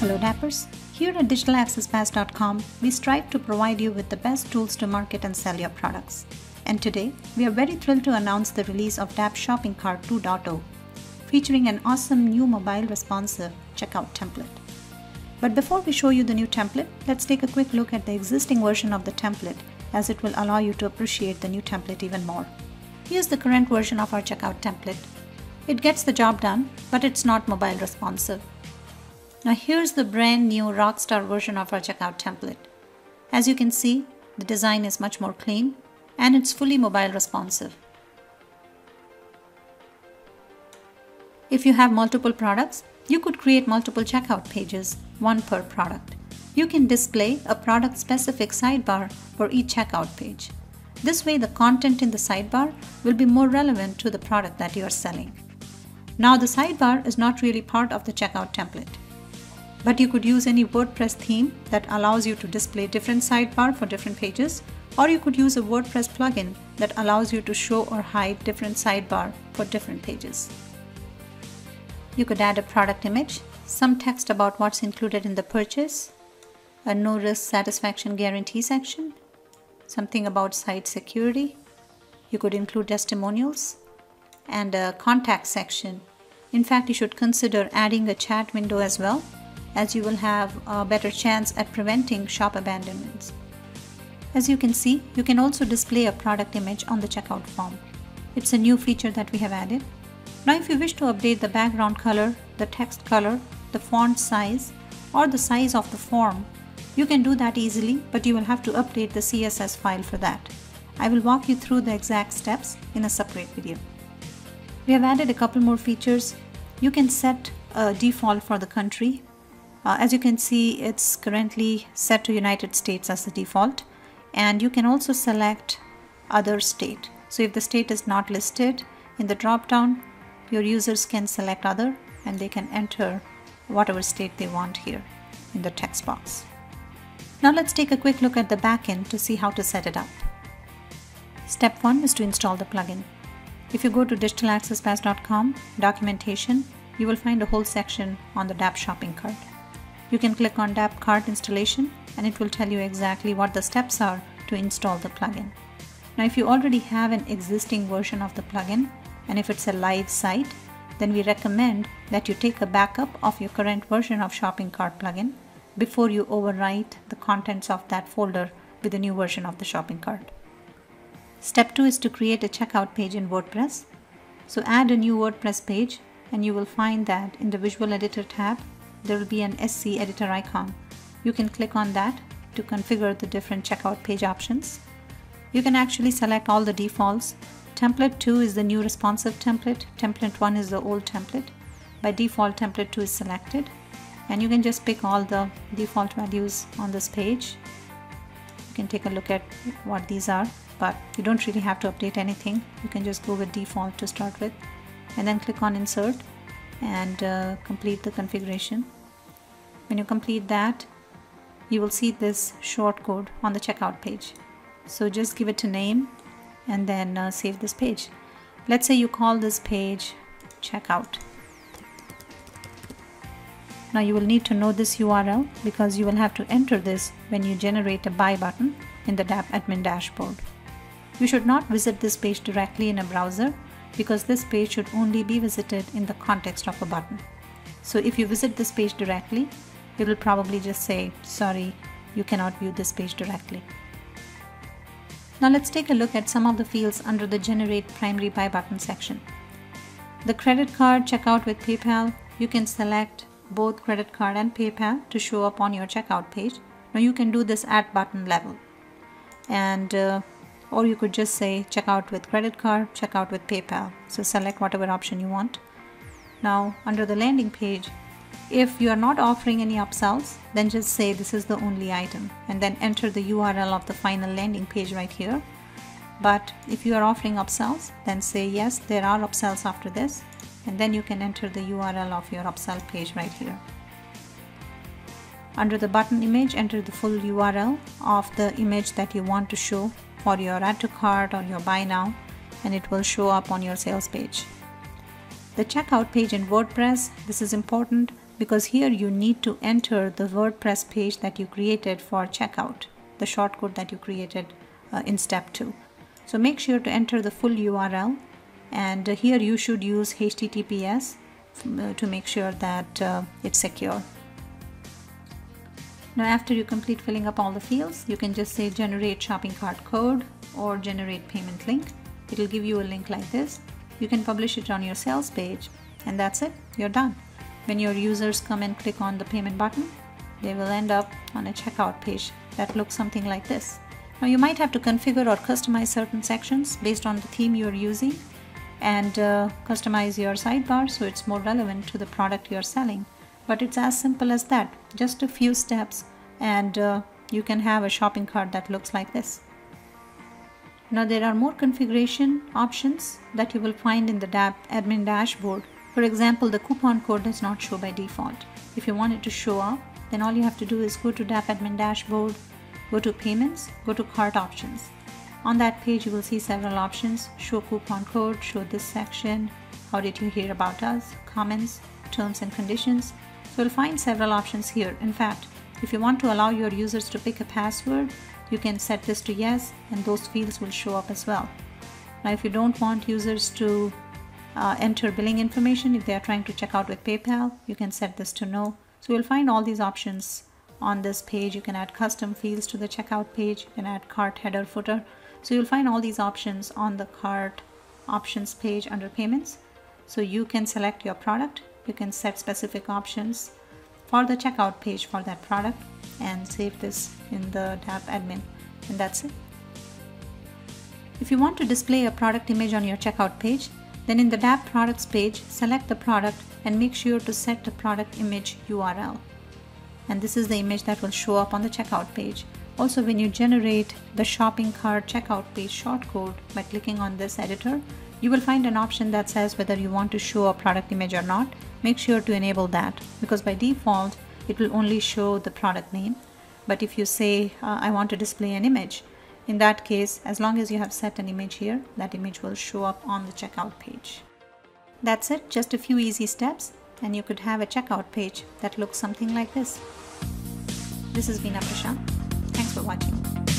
Hello Dappers, here at digitalaccesspass.com, we strive to provide you with the best tools to market and sell your products. And today, we are very thrilled to announce the release of DAP Shopping Cart 2.0, featuring an awesome new mobile responsive checkout template. But before we show you the new template, let's take a quick look at the existing version of the template, as it will allow you to appreciate the new template even more. Here's the current version of our checkout template. It gets the job done, but it's not mobile responsive. Now here's the brand new Rockstar version of our checkout template. As you can see, the design is much more clean and it's fully mobile responsive. If you have multiple products, you could create multiple checkout pages, one per product. You can display a product-specific sidebar for each checkout page. This way, the content in the sidebar will be more relevant to the product that you are selling. Now, the sidebar is not really part of the checkout template, but you could use any WordPress theme that allows you to display different sidebar for different pages, or you could use a WordPress plugin that allows you to show or hide different sidebar for different pages. You could add a product image, some text about what's included in the purchase, a no-risk satisfaction guarantee section, something about site security. You could include testimonials and a contact section. In fact, you should consider adding a chat window as well, as you will have a better chance at preventing shop abandonments. As you can see, you can also display a product image on the checkout form. It's a new feature that we have added. Now if you wish to update the background color, the text color, the font size, or the size of the form, you can do that easily, but you will have to update the CSS file for that. I will walk you through the exact steps in a separate video. We have added a couple more features. You can set a default for the country. As you can see, it's currently set to United States as the default, and you can also select other state. So if the state is not listed in the drop-down, your users can select other and they can enter whatever state they want here in the text box. Now let's take a quick look at the backend to see how to set it up. Step 1 is to install the plugin. If you go to digitalaccesspass.com, documentation, you will find a whole section on the DAP Shopping Cart. You can click on DAP Cart installation and it will tell you exactly what the steps are to install the plugin. Now if you already have an existing version of the plugin, and if it's a live site, then we recommend that you take a backup of your current version of Shopping Cart plugin before you overwrite the contents of that folder with the new version of the Shopping Cart. Step 2 is to create a checkout page in WordPress. So add a new WordPress page and you will find that in the Visual Editor tab, there will be an SC editor icon. You can click on that to configure the different checkout page options. You can actually select all the defaults. Template 2 is the new responsive template. Template 1 is the old template. By default, template 2 is selected. And you can just pick all the default values on this page. You can take a look at what these are, but you don't really have to update anything. You can just go with default to start with. And then click on Insert and complete the configuration. When you complete that, you will see this short code on the checkout page. So just give it a name and then save this page. Let's say you call this page checkout. Now you will need to know this URL because you will have to enter this when you generate a buy button in the DAP admin dashboard. You should not visit this page directly in a browser because this page should only be visited in the context of a button. So if you visit this page directly, it will probably just say, sorry, you cannot view this page directly. Now let's take a look at some of the fields under the Generate Primary Buy Button section. The credit card checkout with PayPal, you can select both credit card and PayPal to show up on your checkout page. Now you can do this at button level. And or you could just say checkout with credit card, checkout with PayPal. So select whatever option you want. Now under the landing page, if you are not offering any upsells, then just say this is the only item and then enter the URL of the final landing page right here. But if you are offering upsells, then say yes, there are upsells after this, and then you can enter the URL of your upsell page right here. Under the button image, enter the full URL of the image that you want to show for your add to cart or your buy now, and it will show up on your sales page. The checkout page in WordPress, this is important because here you need to enter the WordPress page that you created for checkout, the shortcode that you created in step 2. So make sure to enter the full URL, and here you should use HTTPS to make sure that it's secure. Now after you complete filling up all the fields, you can just say generate shopping cart code or generate payment link. It will give you a link like this. You can publish it on your sales page, and that's it, you're done. When your users come and click on the payment button, they will end up on a checkout page that looks something like this. Now you might have to configure or customize certain sections based on the theme you're using, and customize your sidebar so it's more relevant to the product you're selling. But it's as simple as that, just a few steps, and you can have a shopping cart that looks like this. Now there are more configuration options that you will find in the DAP admin dashboard. For example, the coupon code does not show by default. If you want it to show up, then all you have to do is go to DAP admin dashboard, go to payments, go to cart options. On that page you will see several options: show coupon code, show this section, how did you hear about us, comments, terms and conditions. So you'll find several options here. In fact, if you want to allow your users to pick a password, you can set this to yes, and those fields will show up as well. Now if you don't want users to enter billing information, if they are trying to check out with PayPal, you can set this to no. So you'll find all these options on this page. You can add custom fields to the checkout page, you can add cart header, footer. So you'll find all these options on the cart options page under payments. So you can select your product, you can set specific options for the checkout page for that product, and save this in the DAP admin, and that's it. If you want to display a product image on your checkout page, then in the DAP products page, select the product and make sure to set the product image URL. And this is the image that will show up on the checkout page. Also, when you generate the shopping cart checkout page shortcode by clicking on this editor, you will find an option that says whether you want to show a product image or not. Make sure to enable that, because by default it will only show the product name. But if you say I want to display an image, in that case, as long as you have set an image here, that image will show up on the checkout page. That's it, just a few easy steps, and you could have a checkout page that looks something like this. This has been Prashant. Thanks for watching.